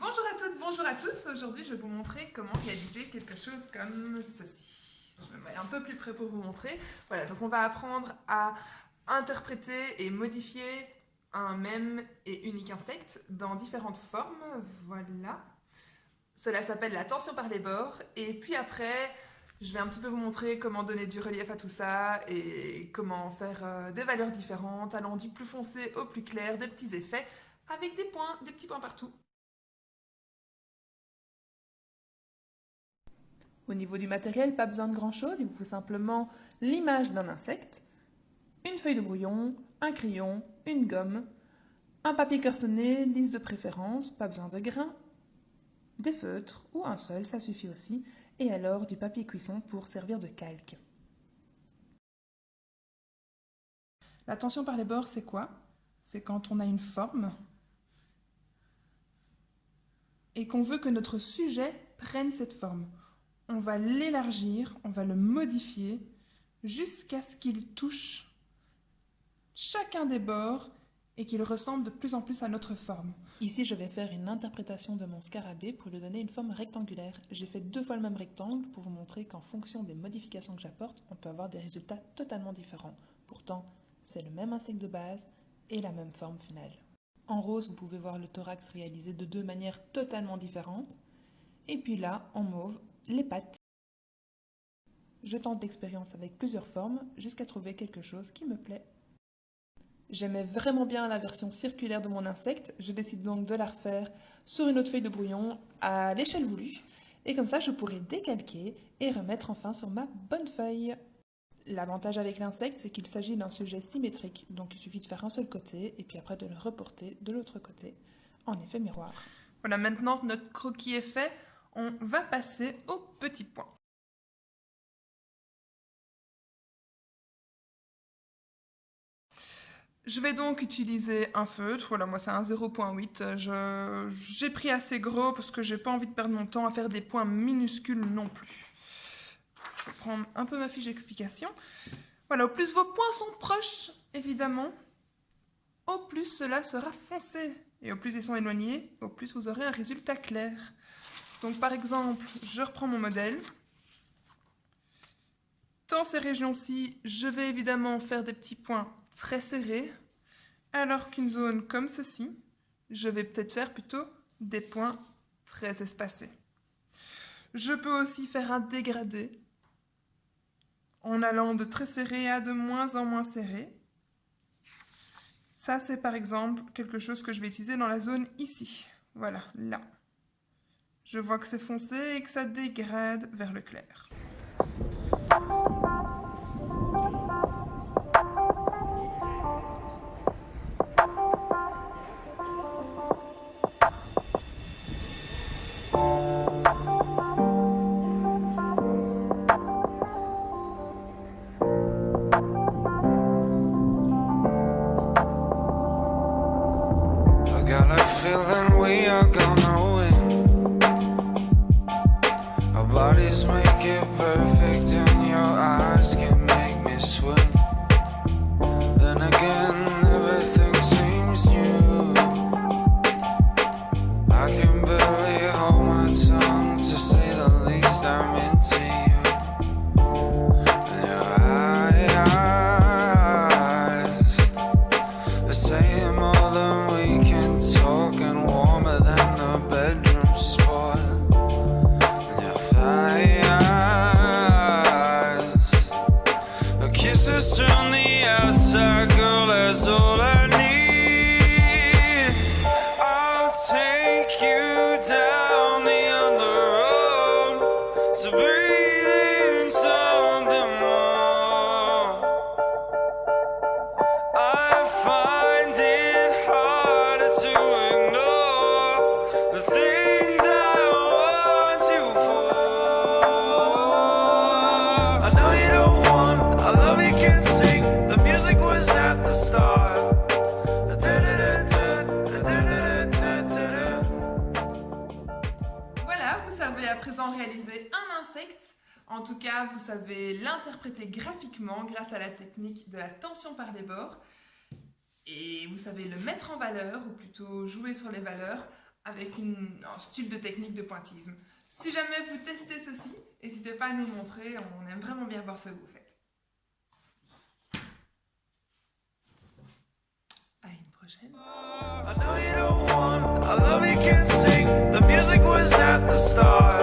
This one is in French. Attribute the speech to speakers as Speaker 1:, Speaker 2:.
Speaker 1: Bonjour à toutes, bonjour à tous. Aujourd'hui, je vais vous montrer comment réaliser quelque chose comme ceci. Je me mets un peu plus près pour vous montrer. Voilà, donc on va apprendre à interpréter et modifier un même et unique insecte dans différentes formes. Voilà. Cela s'appelle la tension par les bords. Et puis après, je vais un petit peu vous montrer comment donner du relief à tout ça et comment faire des valeurs différentes, allant du plus foncé au plus clair, des petits effets avec des points, des petits points partout.
Speaker 2: Au niveau du matériel, pas besoin de grand-chose, il vous faut simplement l'image d'un insecte, une feuille de brouillon, un crayon, une gomme, un papier cartonné, lisse de préférence, pas besoin de grains, des feutres ou un seul, ça suffit aussi, et alors du papier cuisson pour servir de calque.
Speaker 1: La tension par les bords, c'est quoi? C'est quand on a une forme et qu'on veut que notre sujet prenne cette forme. On va l'élargir, on va le modifier jusqu'à ce qu'il touche chacun des bords et qu'il ressemble de plus en plus à notre forme.
Speaker 2: Ici, je vais faire une interprétation de mon scarabée pour lui donner une forme rectangulaire. J'ai fait 2 fois le même rectangle pour vous montrer qu'en fonction des modifications que j'apporte, on peut avoir des résultats totalement différents. Pourtant, c'est le même insecte de base et la même forme finale. En rose, vous pouvez voir le thorax réalisé de 2 manières totalement différentes. Et puis là, en mauve, les pattes. Je tente l'expérience avec plusieurs formes jusqu'à trouver quelque chose qui me plaît. J'aimais vraiment bien la version circulaire de mon insecte, je décide donc de la refaire sur une autre feuille de brouillon à l'échelle voulue. Et comme ça, je pourrai décalquer et remettre enfin sur ma bonne feuille. L'avantage avec l'insecte, c'est qu'il s'agit d'un sujet symétrique, donc il suffit de faire un seul côté et puis après de le reporter de l'autre côté en effet miroir.
Speaker 1: Voilà, maintenant que notre croquis est fait, on va passer au petit point. Je vais donc utiliser un feutre, voilà, moi c'est un 0.8. J'ai pris assez gros parce que j'ai pas envie de perdre mon temps à faire des points minuscules non plus. Je vais prendre un peu ma fiche d'explication. Voilà, au plus vos points sont proches, évidemment, au plus cela sera foncé. Et au plus ils sont éloignés, au plus vous aurez un résultat clair. Donc par exemple, je reprends mon modèle. Dans ces régions-ci, je vais évidemment faire des petits points très serrés, alors qu'une zone comme ceci, je vais peut-être faire plutôt des points très espacés. Je peux aussi faire un dégradé en allant de très serré à de moins en moins serré. Ça, c'est par exemple quelque chose que je vais utiliser dans la zone ici. Voilà, là. Je vois que c'est foncé et que ça dégrade vers le clair.
Speaker 3: Feeling we are gonna win. Our bodies make it perfect, and your eyes can make me swim. Then again, everything seems new. I can barely hold my tongue, to say the least. I'm into you. And your eyes are saying more than we can talk, and warmer than the bedroom spot. And your thighs, a kisses from the outside, girl, that's all I need. I'll take you down the other road to breathe in something more. I find it harder to ignore the things I want you for. I know you don't want, I love you can't sing. The music was at the start.
Speaker 1: Voilà, vous savez à présent réaliser un insecte. En tout cas, vous savez l'interpréter graphiquement grâce à la technique de la tension par les bords. Et vous savez le mettre en valeur, ou plutôt jouer sur les valeurs, avec un style de technique de pointillisme. Si jamais vous testez ceci, n'hésitez pas à nous le montrer, on aime vraiment bien voir ce que vous faites. À une prochaine.
Speaker 3: I know you don't want, I love you can't sing. The music was at the start.